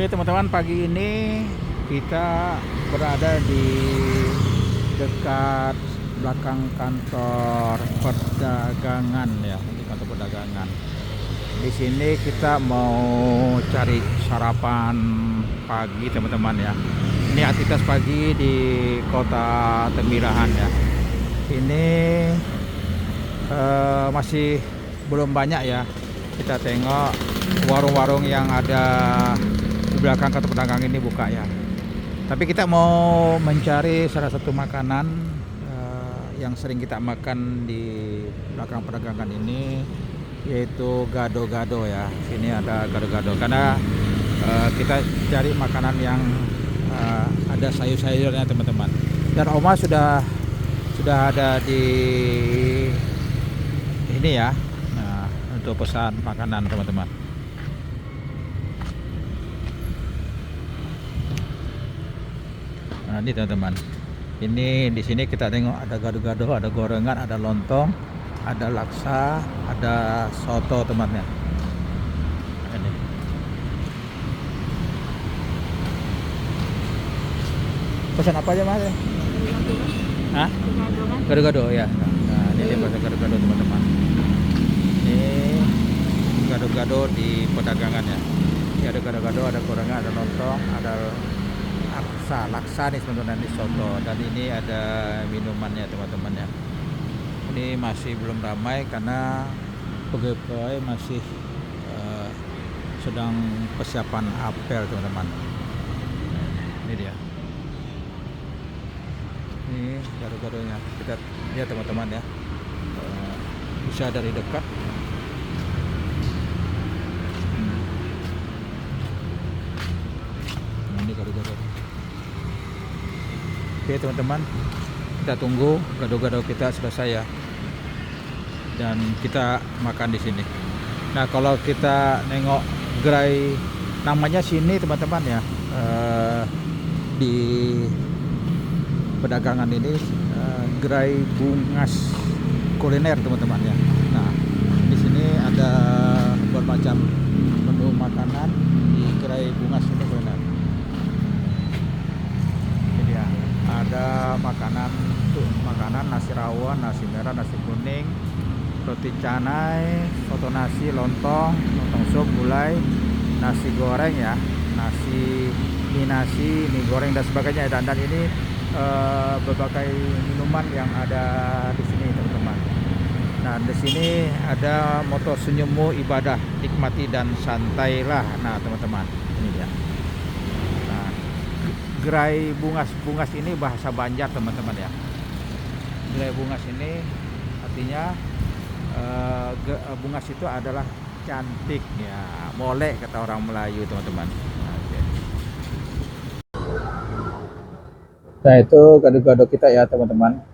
Oke teman-teman, pagi ini kita berada di dekat belakang kantor perdagangan ya, di kantor perdagangan. Di sini kita mau cari sarapan pagi teman-teman ya. Ini aktivitas pagi di Kota Tembirahan ya. Ini masih belum banyak ya. Kita tengok warung-warung yang ada di belakang kantor pedagang ini buka ya. Tapi kita mau mencari salah satu makanan yang sering kita makan di belakang perdagangan ini, yaitu gado-gado ya. Sini ada gado-gado karena kita cari makanan yang ada sayur-sayurnya teman-teman. Dan Oma sudah ada di ini ya. Nah, untuk pesan makanan teman-teman. Nah, ini teman-teman. Ini di sini kita tengok ada gado-gado, ada gorengan, ada lontong, ada laksa, ada soto temannya. Ini. Pesan apa aja Mas? Hah? Gado-gado ya. Nah, ini dia pesan gado-gado teman-teman. Ini gado-gado di pedagangan ya. Ini ada gado-gado, ada gorengan, ada lontong, ada laksa nih teman-teman, ini soto, dan ini ada minumannya teman-teman ya. Ini masih belum ramai karena pegawai masih sedang persiapan apel teman-teman. Ini dia, ini gado-gadonya, kita lihat teman-teman ya. Bisa dari dekat. Ini gado-gado. Oke teman-teman, kita tunggu gado-gado kita selesai ya, dan kita makan di sini. Nah, kalau kita nengok gerai namanya sini teman-teman ya, di pedagangan ini gerai Bungas Kuliner teman-teman ya. Nah, di sini ada bermacam menu makanan di gerai Bungas ini kuliner. Ada makanan nasi rawon, nasi merah, nasi kuning, roti canai, soto nasi, lontong sup, gulai, nasi goreng ya, mie goreng dan sebagainya. Dan ini berbagai minuman yang ada di sini teman-teman. Nah, di sini ada moto senyummu ibadah, nikmati dan santailah. Nah teman-teman, ini dia. Gerai Bungas ini bahasa Banjar teman-teman ya. Gerai Bungas ini artinya bungas itu adalah cantik ya, molek kata orang Melayu teman-teman. Nah, itu gado-gado kita ya teman-teman.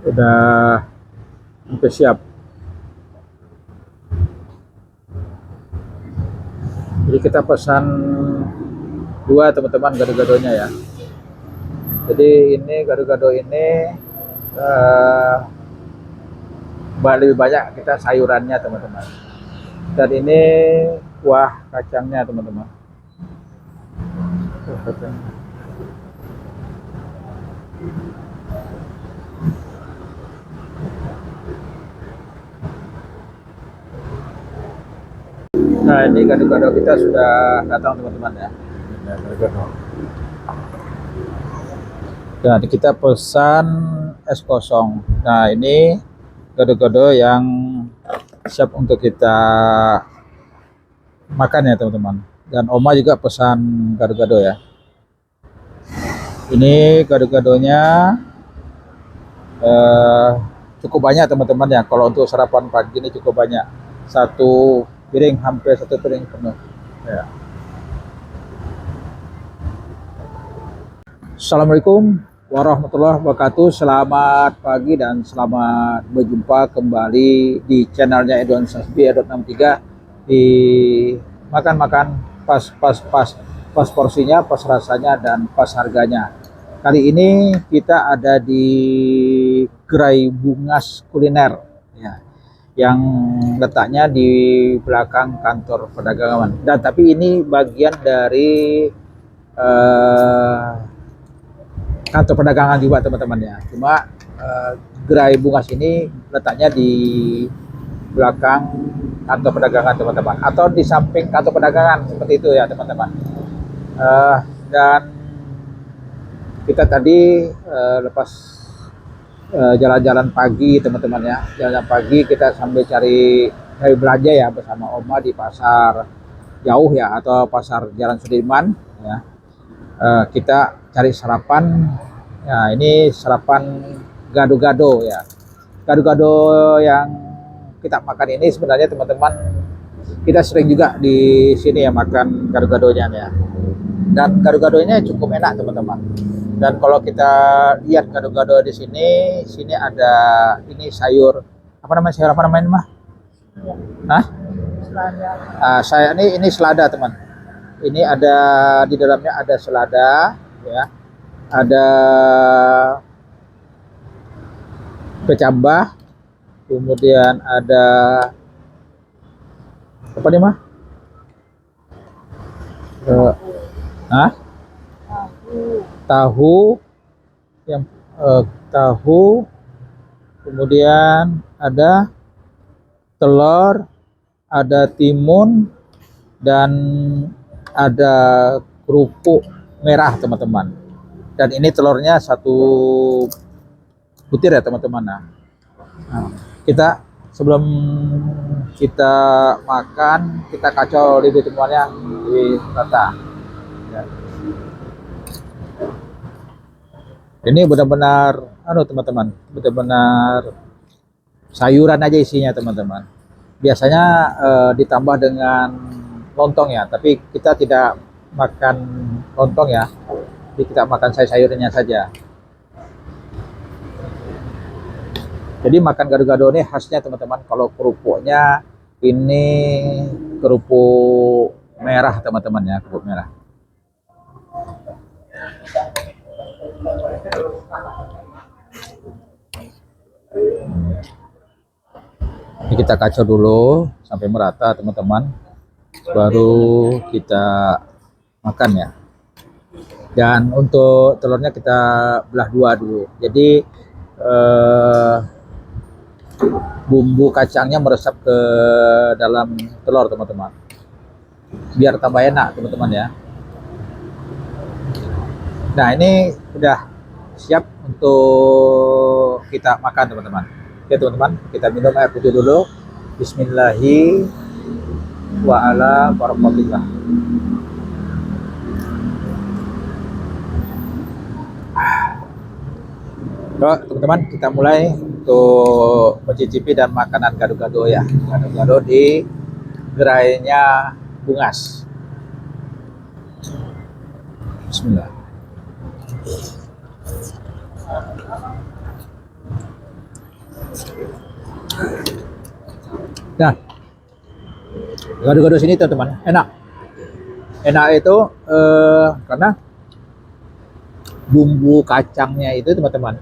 Udah hampir siap. Jadi kita pesan 2 teman-teman gado-gadonya ya. Jadi ini gado-gado ini lebih banyak kita sayurannya teman-teman. Dan ini kuah kacangnya teman-teman. Nah, ini gado-gado kita sudah datang teman-teman ya. Dan kita pesan es kosong. Nah, ini gado-gado yang siap untuk kita makan ya teman-teman. Dan Oma juga pesan gado-gado ya. Ini gado-gadonya cukup banyak teman-teman ya. Kalau untuk sarapan pagi ini cukup banyak. Hampir satu piring penuh ya. Assalamualaikum warahmatullahi wabarakatuh. Selamat pagi dan selamat berjumpa kembali di channelnya Edwan Sasbi Edward 63 di makan pas porsinya, pas rasanya, dan pas harganya. Kali ini kita ada di gerai Bungas Kuliner ya. yang letaknya di belakang kantor perdagangan. Dan tapi ini bagian dari kantor perdagangan juga teman-teman ya. Cuma gerai bungas ini letaknya di belakang kantor perdagangan teman-teman, atau di samping kantor perdagangan seperti itu ya teman-teman. Dan kita tadi lepas jalan-jalan pagi teman-teman ya, jalan pagi kita sambil cari belanja ya bersama Oma di pasar jauh ya, atau pasar Jalan Sudirman ya. Kita cari sarapan ya, ini sarapan gado-gado ya. Gado-gado yang kita makan ini sebenarnya teman-teman, kita sering juga di sini ya makan gado-gadonya ya. Dan gado-gadonya cukup enak teman-teman. Dan kalau kita lihat gado-gado di sini ada ini sayur apa namanya, sayur apa namanya mah? Hah? Selada. Saya ini selada teman. Ini ada di dalamnya ada selada ya, ada kecambah, kemudian ada apa nih mah? Hah? Tahu yang tahu, kemudian ada telur, ada timun, dan ada kerupuk merah teman-teman. Dan ini telurnya 1 butir ya teman-teman. Nah, kita sebelum kita makan, kita kacau lebih semuanya di rata ya. Ini benar-benar teman-teman, benar-benar sayuran aja isinya teman-teman. Biasanya ditambah dengan lontong ya, tapi kita tidak makan lontong ya, jadi kita makan sayur-sayurnya saja. Jadi makan gado-gado ini khasnya teman-teman, kalau kerupuknya ini kerupuk merah teman-teman ya, kerupuk merah. Ini kita kacau dulu sampai merata teman-teman, baru kita makan ya. Dan untuk telurnya kita belah 2 dulu, jadi bumbu kacangnya meresap ke dalam telur teman-teman, biar tambah enak teman-teman ya. Nah ini udah siap untuk kita makan teman-teman. Oke teman-teman, kita minum air putih dulu. Bismillahirrahmanirrahim. Wa ala barokatillah. Teman-teman, kita mulai untuk mencicipi dan makanan gado-gado ya. Gado-gado di gerainya Bungas. Bismillah. Nah, gado-gado sini teman-teman enak. Enak itu karena bumbu kacangnya itu teman-teman,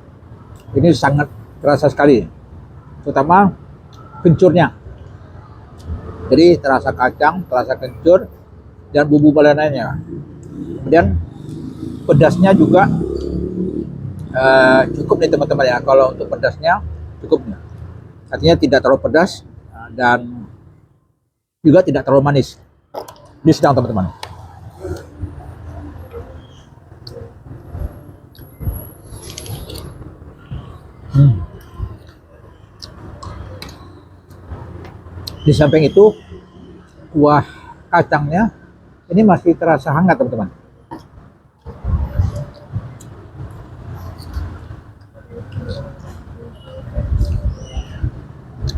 ini sangat terasa sekali, terutama kencurnya. Jadi terasa kacang, terasa kencur, dan bumbu lainnya. Kemudian pedasnya juga cukup nih teman-teman ya. Kalau untuk pedasnya cukup nih. Artinya tidak terlalu pedas dan juga tidak terlalu manis. Ini sedang teman-teman. Di samping itu kuah kacangnya ini masih terasa hangat teman-teman.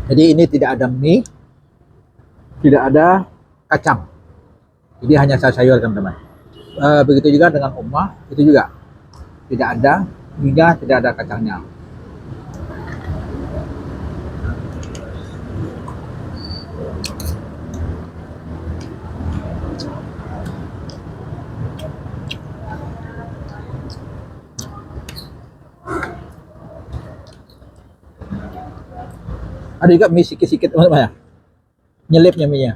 Jadi ini tidak ada mie, tidak ada kacang, jadi hanya sayur teman-teman. Begitu juga dengan Oma, itu juga tidak ada mie-nya, tidak ada kacangnya. Ada juga mie sikit-sikit teman-teman ya. Nyelipnya mie-nya.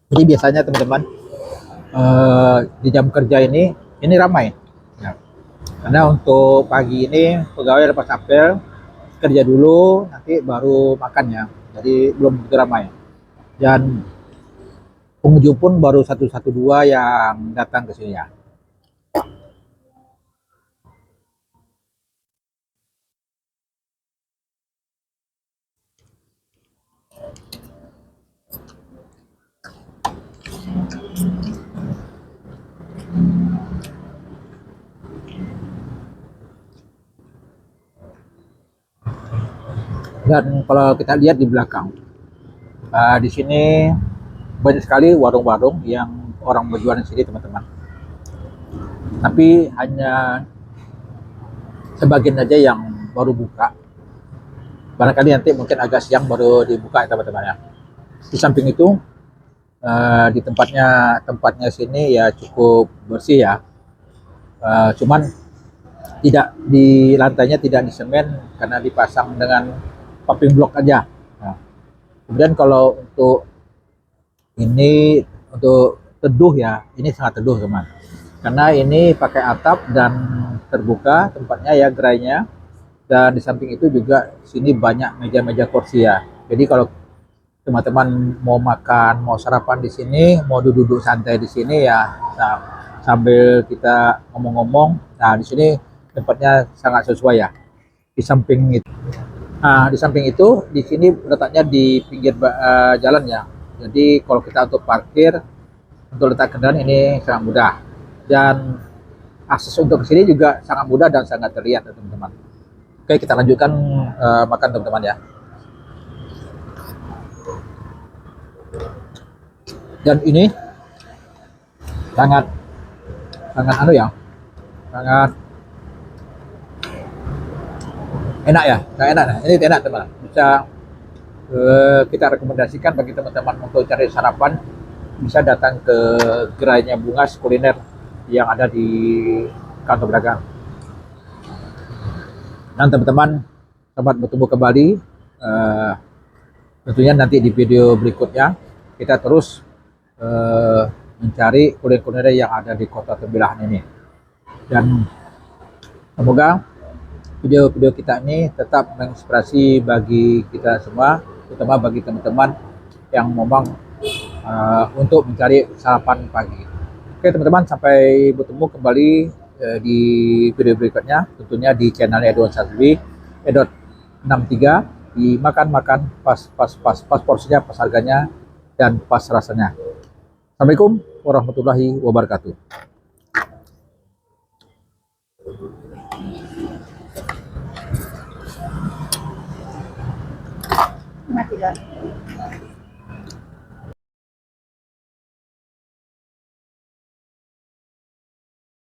Jadi biasanya teman-teman di jam kerja ini ramai. Ya. Karena untuk pagi ini pegawai lepas apel kerja dulu, nanti baru makan ya. Jadi belum begitu ramai. Dan pengunjung pun baru satu dua yang datang ke sini ya. Dan kalau kita lihat di belakang, di sini banyak sekali warung-warung yang orang berjualan di sini teman-teman. Tapi hanya sebagian aja yang baru buka. Barangkali nanti mungkin agak siang baru dibuka ya teman-teman ya. Di samping itu di tempatnya sini ya cukup bersih ya. Cuman tidak di lantainya tidak disemen karena dipasang dengan paving block aja. Nah, kemudian kalau ini untuk teduh ya, ini sangat teduh teman. Karena ini pakai atap dan terbuka tempatnya ya gerainya. Dan di samping itu juga sini banyak meja-meja kursi ya. Jadi kalau teman-teman mau makan, mau sarapan di sini, mau duduk-duduk santai di sini ya, nah, sambil kita ngomong-ngomong, nah di sini tempatnya sangat sesuai ya. Di samping itu, nah di samping itu di sini letaknya di pinggir jalan ya. Jadi kalau kita untuk parkir, untuk letak kendaraan ini sangat mudah. Dan akses untuk ke sini juga sangat mudah dan sangat terlihat ya, teman-teman. Oke, kita lanjutkan makan teman-teman ya. Dan ini sangat sangat ya, sangat enak ya, sangat enak. Ini enak teman. Bisa kita rekomendasikan bagi teman-teman untuk cari sarapan, bisa datang ke gerainya Bungas Kuliner yang ada di kantor pedagang. Dan teman-teman, selamat bertemu kembali. Tentunya nanti di video berikutnya kita terus mencari kuliner-kuliner yang ada di Kota Tembilahan ini. Dan semoga video-video kita ini tetap menginspirasi bagi kita semua, terutama bagi teman-teman yang memang untuk mencari sarapan pagi. Oke teman-teman, sampai bertemu kembali di video berikutnya, tentunya di channel Edwin Satwi, Edot 63, di makan-makan pas porsinya, pas harganya, dan pas rasanya. Assalamualaikum warahmatullahi wabarakatuh. Mati